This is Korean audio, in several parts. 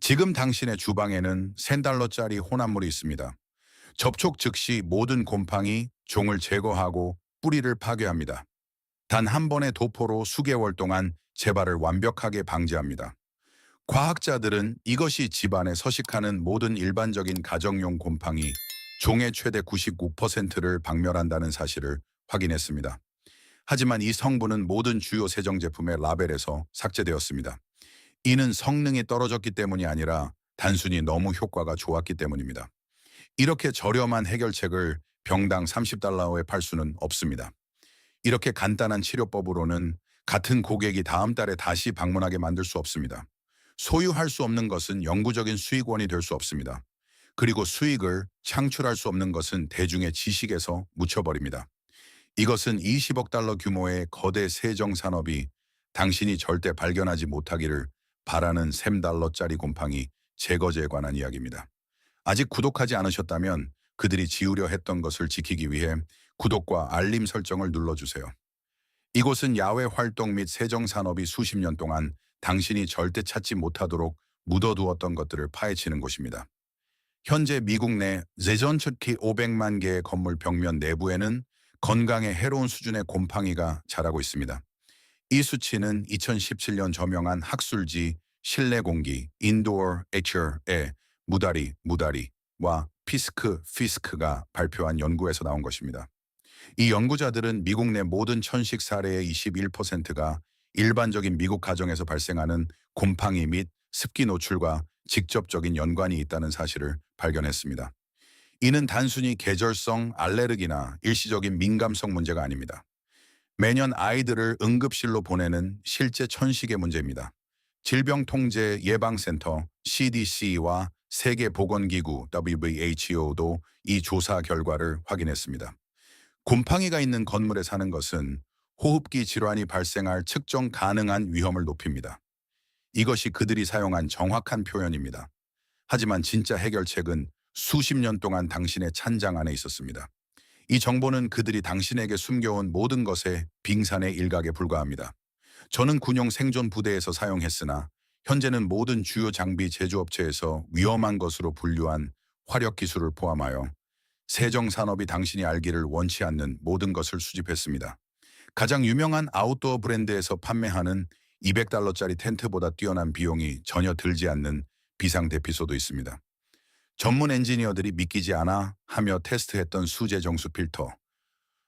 지금 당신의 주방에는 $10짜리 혼합물이 있습니다. 접촉 즉시 모든 곰팡이, 종을 제거하고 뿌리를 파괴합니다. 단 한 번의 도포로 수개월 동안 재발을 완벽하게 방지합니다. 과학자들은 이것이 집안에 서식하는 모든 일반적인 가정용 곰팡이, 종의 최대 99%를 박멸한다는 사실을 확인했습니다. 하지만 이 성분은 모든 주요 세정 제품의 라벨에서 삭제되었습니다. 이는 성능이 떨어졌기 때문이 아니라 단순히 너무 효과가 좋았기 때문입니다. 이렇게 저렴한 해결책을 병당 $30에 팔 수는 없습니다. 이렇게 간단한 치료법으로는 같은 고객이 다음 달에 다시 방문하게 만들 수 없습니다. 소유할 수 없는 것은 영구적인 수익원이 될 수 없습니다. 그리고 수익을 창출할 수 없는 것은 대중의 지식에서 묻혀버립니다. 이것은 $20억 규모의 거대 세정 산업이 당신이 절대 발견하지 못하기를 바라는 $3짜리 곰팡이 제거제에 관한 이야기입니다. 아직 구독하지 않으셨다면 그들이 지우려 했던 것을 지키기 위해 구독과 알림 설정을 눌러주세요. 이곳은 야외 활동 및 세정 산업이 수십 년 동안 당신이 절대 찾지 못하도록 묻어두었던 것들을 파헤치는 곳입니다. 현재 미국 내 제전축키 500만 개의 건물 벽면 내부에는 건강에 해로운 수준의 곰팡이가 자라고 있습니다. 이 수치는 2017년 저명한 학술지 실내 공기 (Indoor Air의) 무다리와 피스크가 발표한 연구에서 나온 것입니다. 이 연구자들은 미국 내 모든 천식 사례의 21%가 일반적인 미국 가정에서 발생하는 곰팡이 및 습기 노출과 직접적인 연관이 있다는 사실을 발견했습니다. 이는 단순히 계절성 알레르기나 일시적인 민감성 문제가 아닙니다. 매년 아이들을 응급실로 보내는 실제 천식의 문제입니다. 질병통제예방센터 CDC와 세계보건기구 WHO도 이 조사 결과를 확인했습니다. 곰팡이가 있는 건물에 사는 것은 호흡기 질환이 발생할 측정 가능한 위험을 높입니다. 이것이 그들이 사용한 정확한 표현입니다. 하지만 진짜 해결책은 수십 년 동안 당신의 찬장 안에 있었습니다. 이 정보는 그들이 당신에게 숨겨온 모든 것의 빙산의 일각에 불과합니다. 저는 군용 생존 부대에서 사용했으나 현재는 모든 주요 장비 제조업체에서 위험한 것으로 분류한 화력 기술을 포함하여 세정 산업이 당신이 알기를 원치 않는 모든 것을 수집했습니다. 가장 유명한 아웃도어 브랜드에서 판매하는 $200짜리 텐트보다 뛰어난 비용이 전혀 들지 않는 비상대피소도 있습니다. 전문 엔지니어들이 믿기지 않아 하며 테스트했던 수제 정수 필터,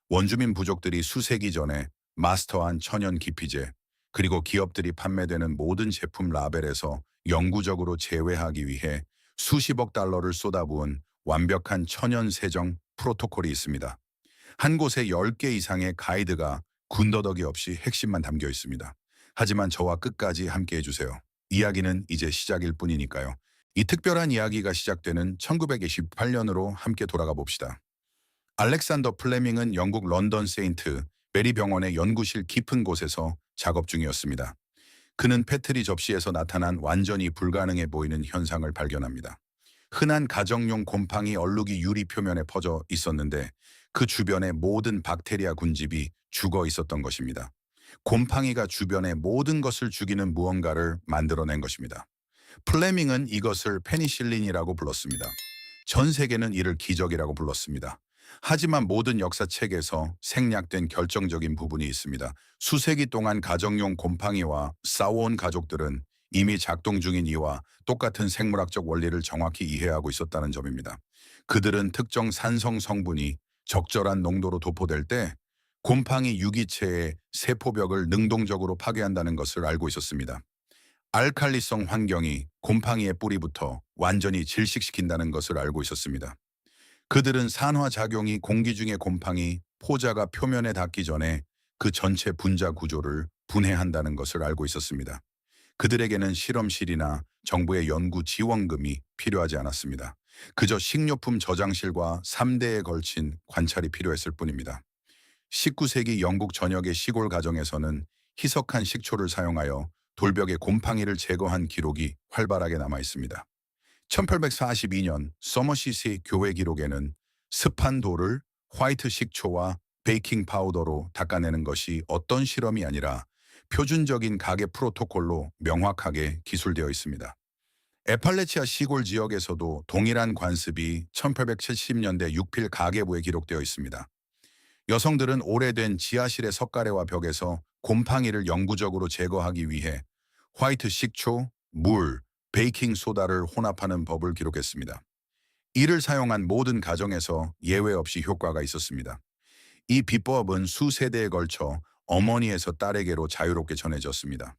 원주민 부족들이 수세기 전에 마스터한 천연 기피제, 그리고 기업들이 판매되는 모든 제품 라벨에서 영구적으로 제외하기 위해 수십억 달러를 쏟아부은 완벽한 천연 세정 프로토콜이 있습니다. 한 곳에 10개 이상의 가이드가 군더더기 없이 핵심만 담겨 있습니다. 하지만 저와 끝까지 함께 해주세요. 이야기는 이제 시작일 뿐이니까요. 이 특별한 이야기가 시작되는 1928년으로 함께 돌아가 봅시다. 알렉산더 플레밍은 영국 런던 세인트 메리 병원의 연구실 깊은 곳에서 작업 중이었습니다. 그는 페트리 접시에서 나타난 완전히 불가능해 보이는 현상을 발견합니다. 흔한 가정용 곰팡이 얼룩이 유리 표면에 퍼져 있었는데 그 주변의 모든 박테리아 군집이 죽어 있었던 것입니다. 곰팡이가 주변의 모든 것을 죽이는 무언가를 만들어낸 것입니다. 플레밍은 이것을 페니실린이라고 불렀습니다. 전 세계는 이를 기적이라고 불렀습니다. 하지만 모든 역사책에서 생략된 결정적인 부분이 있습니다. 수세기 동안 가정용 곰팡이와 싸워온 가족들은 이미 작동 중인 이와 똑같은 생물학적 원리를 정확히 이해하고 있었다는 점입니다. 그들은 특정 산성 성분이 적절한 농도로 도포될 때 곰팡이 유기체의 세포벽을 능동적으로 파괴한다는 것을 알고 있었습니다. 알칼리성 환경이 곰팡이의 뿌리부터 완전히 질식시킨다는 것을 알고 있었습니다. 그들은 산화작용이 공기 중의 곰팡이 포자가 표면에 닿기 전에 그 전체 분자 구조를 분해한다는 것을 알고 있었습니다. 그들에게는 실험실이나 정부의 연구 지원금이 필요하지 않았습니다. 그저 식료품 저장실과 3대에 걸친 관찰이 필요했을 뿐입니다. 19세기 영국 전역의 시골 가정에서는 희석한 식초를 사용하여 돌벽의 곰팡이를 제거한 기록이 활발하게 남아 있습니다. 1842년 서머시시 교회 기록에는 습한 돌을 화이트 식초와 베이킹 파우더로 닦아내는 것이 어떤 실험이 아니라 표준적인 가게 프로토콜로 명확하게 기술되어 있습니다. 에팔레치아 시골 지역에서도 동일한 관습이 1870년대 육필 가계부에 기록되어 있습니다. 여성들은 오래된 지하실의 석가래와 벽에서 곰팡이를 영구적으로 제거하기 위해 화이트 식초, 물, 베이킹 소다를 혼합하는 법을 기록했습니다. 이를 사용한 모든 가정에서 예외 없이 효과가 있었습니다. 이 비법은 수세대에 걸쳐 어머니에서 딸에게로 자유롭게 전해졌습니다.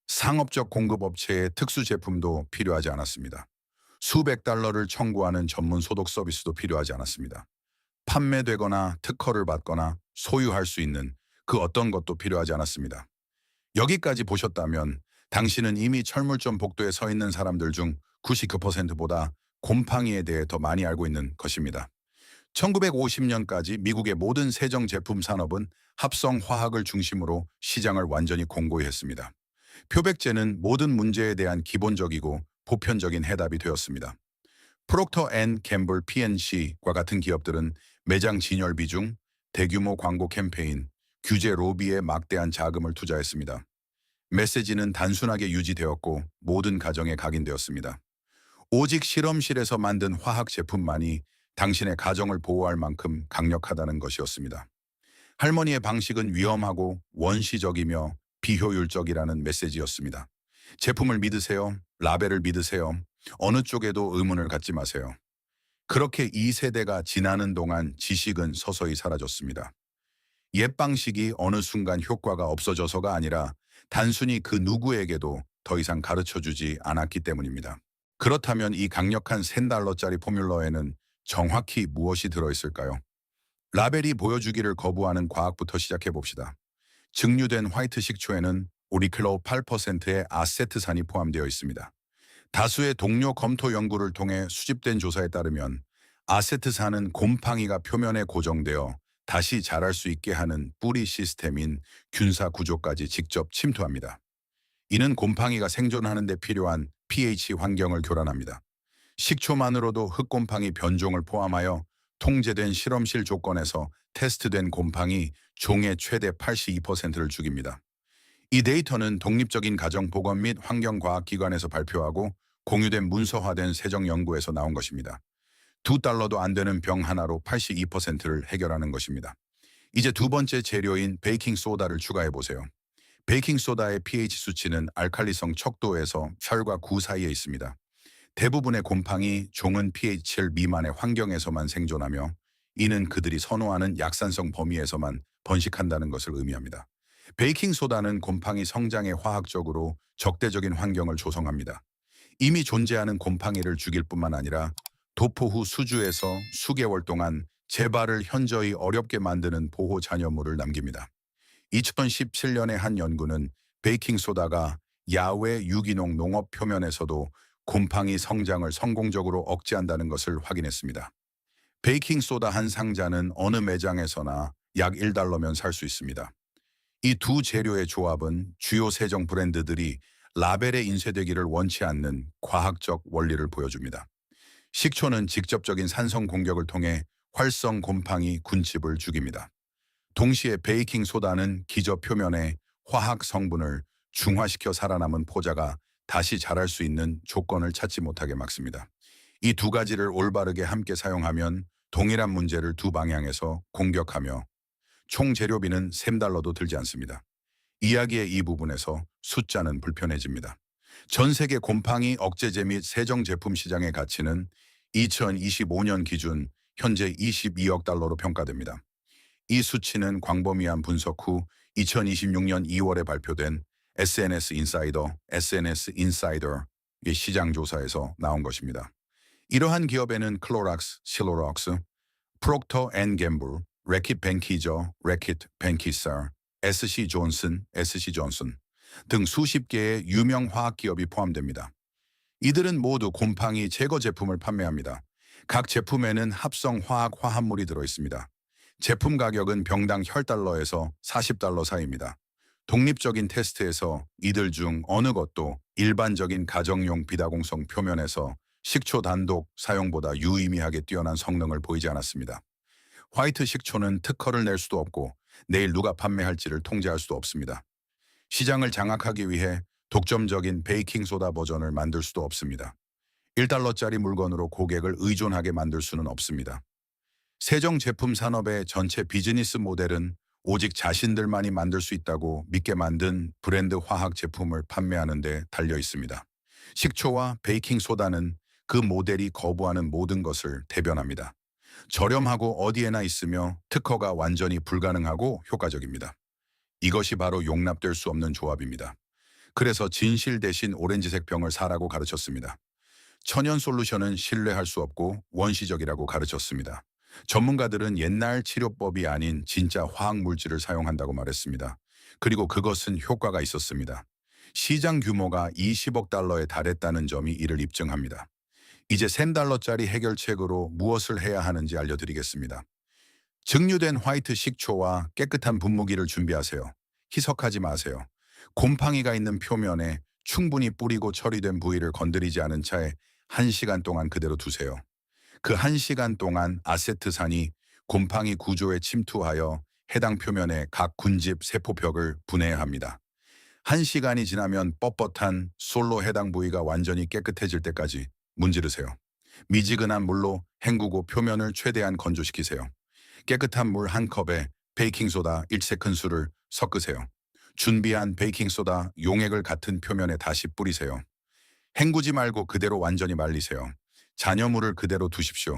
상업적 공급업체의 특수 제품도 필요하지 않았습니다. 수백 달러를 청구하는 전문 소독 서비스도 필요하지 않았습니다. 판매되거나 특허를 받거나 소유할 수 있는 그 어떤 것도 필요하지 않았습니다. 여기까지 보셨다면 당신은 이미 철물점 복도에 서 있는 사람들 중 99%보다 곰팡이에 대해 더 많이 알고 있는 것입니다. 1950년까지 미국의 모든 세정 제품 산업은 합성 화학을 중심으로 시장을 완전히 공고히 했습니다. 표백제는 모든 문제에 대한 기본적이고 보편적인 해답이 되었습니다. 프록터 앤 캠블 PNC과 같은 기업들은 매장 진열 비중, 대규모 광고 캠페인, 규제 로비에 막대한 자금을 투자했습니다. 메시지는 단순하게 유지되었고 모든 가정에 각인되었습니다. 오직 실험실에서 만든 화학 제품만이 당신의 가정을 보호할 만큼 강력하다는 것이었습니다. 할머니의 방식은 위험하고 원시적이며 비효율적이라는 메시지였습니다. 제품을 믿으세요. 라벨을 믿으세요. 어느 쪽에도 의문을 갖지 마세요. 그렇게 2세대가 지나는 동안 지식은 서서히 사라졌습니다. 옛 방식이 어느 순간 효과가 없어져서가 아니라 단순히 그 누구에게도 더 이상 가르쳐주지 않았기 때문입니다. 그렇다면 이 강력한 $10짜리 포뮬러에는 정확히 무엇이 들어있을까요? 라벨이 보여주기를 거부하는 과학부터 시작해 봅시다. 증류된 화이트 식초에는 오리클로 8%의 아세트산이 포함되어 있습니다. 다수의 동료 검토 연구를 통해 수집된 조사에 따르면 아세트산은 곰팡이가 표면에 고정되어 다시 자랄 수 있게 하는 뿌리 시스템인 균사 구조까지 직접 침투합니다. 이는 곰팡이가 생존하는 데 필요한 pH 환경을 교란합니다. 식초만으로도 흙곰팡이 변종을 포함하여 통제된 실험실 조건에서 테스트된 곰팡이 종의 최대 82%를 죽입니다. 이 데이터는 독립적인 가정보건 및 환경과학기관에서 발표하고 공유된 문서화된 세정 연구에서 나온 것입니다. $2도 안 되는 병 하나로 82%를 해결하는 것입니다. 이제 두 번째 재료인 베이킹소다를 추가해 보세요. 베이킹소다의 pH 수치는 알칼리성 척도에서 혈과 구 사이에 있습니다. 대부분의 곰팡이 종은 pH 7 미만의 환경에서만 생존하며 이는 그들이 선호하는 약산성 범위에서만 번식한다는 것을 의미합니다. 베이킹소다는 곰팡이 성장에 화학적으로 적대적인 환경을 조성합니다. 이미 존재하는 곰팡이를 죽일 뿐만 아니라 도포 후 수주에서 수개월 동안 재발을 현저히 어렵게 만드는 보호 잔여물을 남깁니다. 2017년의 한 연구는 베이킹소다가 야외 유기농 농업 표면에서도 곰팡이 성장을 성공적으로 억제한다는 것을 확인했습니다. 베이킹소다 한 상자는 어느 매장에서나 약 $1면 살 수 있습니다. 이 두 재료의 조합은 주요 세정 브랜드들이 라벨에 인쇄되기를 원치 않는 과학적 원리를 보여줍니다. 식초는 직접적인 산성 공격을 통해 활성 곰팡이 군집을 죽입니다. 동시에 베이킹소다는 기저 표면에 화학 성분을 중화시켜 살아남은 포자가 다시 자랄 수 있는 조건을 찾지 못하게 막습니다. 이 두 가지를 올바르게 함께 사용하면 동일한 문제를 두 방향에서 공격하며 총 재료비는 $3도 들지 않습니다. 이야기의 이 부분에서 숫자는 불편해집니다. 전 세계 곰팡이 억제제 및 세정 제품 시장의 가치는 2025년 기준 현재 $22억 평가됩니다. 이 수치는 광범위한 분석 후 2026년 2월에 발표된 SNS 인사이더의 시장 조사에서 나온 것입니다. 이러한 기업에는 클로락스, 실로록스, 프록터 앤 갬블, 레킷 벤키저, 레킷 벤키서, SC 존슨 등 수십 개의 유명 화학 기업이 포함됩니다. 이들은 모두 곰팡이 제거 제품을 판매합니다. 각 제품에는 합성 화학 화합물이 들어있습니다. 제품 가격은 병당 $10에서 $40 사이입니다. 독립적인 테스트에서 이들 중 어느 것도 일반적인 가정용 비다공성 표면에서 식초 단독 사용보다 유의미하게 뛰어난 성능을 보이지 않았습니다. 화이트 식초는 특허를 낼 수도 없고 내일 누가 판매할지를 통제할 수도 없습니다. 시장을 장악하기 위해 독점적인 베이킹소다 버전을 만들 수도 없습니다. $1짜리 물건으로 고객을 의존하게 만들 수는 없습니다. 세정 제품 산업의 전체 비즈니스 모델은 오직 자신들만이 만들 수 있다고 믿게 만든 브랜드 화학 제품을 판매하는 데 달려 있습니다. 식초와 베이킹 소다는 그 모델이 거부하는 모든 것을 대변합니다. 저렴하고 어디에나 있으며 특허가 완전히 불가능하고 효과적입니다. 이것이 바로 용납될 수 없는 조합입니다. 그래서 진실 대신 오렌지색 병을 사라고 가르쳤습니다. 천연 솔루션은 신뢰할 수 없고 원시적이라고 가르쳤습니다. 전문가들은 옛날 치료법이 아닌 진짜 화학 물질을 사용한다고 말했습니다. 그리고 그것은 효과가 있었습니다. 시장 규모가 20억 달러에 달했다는 점이 이를 입증합니다. 이제 $10짜리 해결책으로 무엇을 해야 하는지 알려드리겠습니다. 증류된 화이트 식초와 깨끗한 분무기를 준비하세요. 희석하지 마세요. 곰팡이가 있는 표면에 충분히 뿌리고 처리된 부위를 건드리지 않은 차에 1시간 동안 그대로 두세요. 그 1시간 동안 아세트산이 곰팡이 구조에 침투하여 해당 표면의 각 군집 세포벽을 분해합니다. 1시간이 지나면 뻣뻣한 솔로 해당 부위가 완전히 깨끗해질 때까지 문지르세요. 미지근한 물로 헹구고 표면을 최대한 건조시키세요. 깨끗한 물 1컵에 베이킹소다 1세큰술을 섞으세요. 준비한 베이킹소다 용액을 같은 표면에 다시 뿌리세요. 헹구지 말고 그대로 완전히 말리세요. 잔여물을 그대로 두십시오.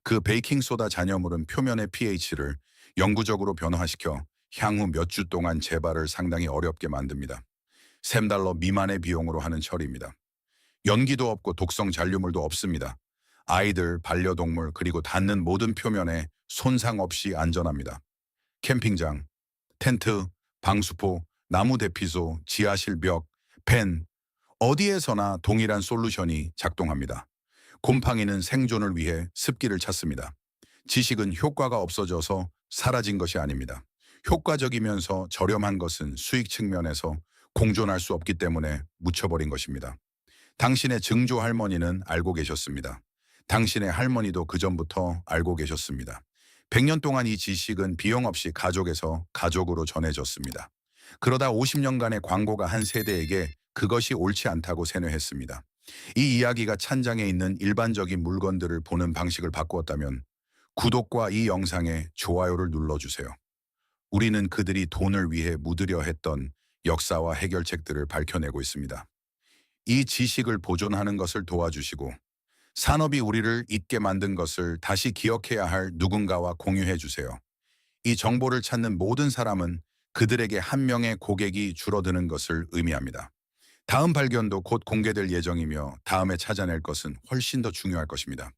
그 베이킹소다 잔여물은 표면의 pH를 영구적으로 변화시켜 향후 몇 주 동안 재발을 상당히 어렵게 만듭니다. $3 미만의 비용으로 하는 처리입니다. 연기도 없고 독성 잔류물도 없습니다. 아이들, 반려동물 그리고 닿는 모든 표면에 손상 없이 안전합니다. 캠핑장, 텐트, 방수포, 나무 대피소, 지하실 벽, 펜, 어디에서나 동일한 솔루션이 작동합니다. 곰팡이는 생존을 위해 습기를 찾습니다. 지식은 효과가 없어져서 사라진 것이 아닙니다. 효과적이면서 저렴한 것은 수익 측면에서 공존할 수 없기 때문에 묻혀버린 것입니다. 당신의 증조 할머니는 알고 계셨습니다. 당신의 할머니도 그전부터 알고 계셨습니다. 100년 동안 이 지식은 비용 없이 가족에서 가족으로 전해졌습니다. 그러다 50년간의 광고가 한 세대에게 그것이 옳지 않다고 세뇌했습니다. 이 이야기가 찬장에 있는 일반적인 물건들을 보는 방식을 바꾸었다면 구독과 이 영상에 좋아요를 눌러주세요. 우리는 그들이 돈을 위해 묻으려 했던 역사와 해결책들을 밝혀내고 있습니다. 이 지식을 보존하는 것을 도와주시고 산업이 우리를 잊게 만든 것을 다시 기억해야 할 누군가와 공유해 주세요. 이 정보를 찾는 모든 사람은 그들에게 한 명의 고객이 줄어드는 것을 의미합니다. 다음 발견도 곧 공개될 예정이며 다음에 찾아낼 것은 훨씬 더 중요할 것입니다.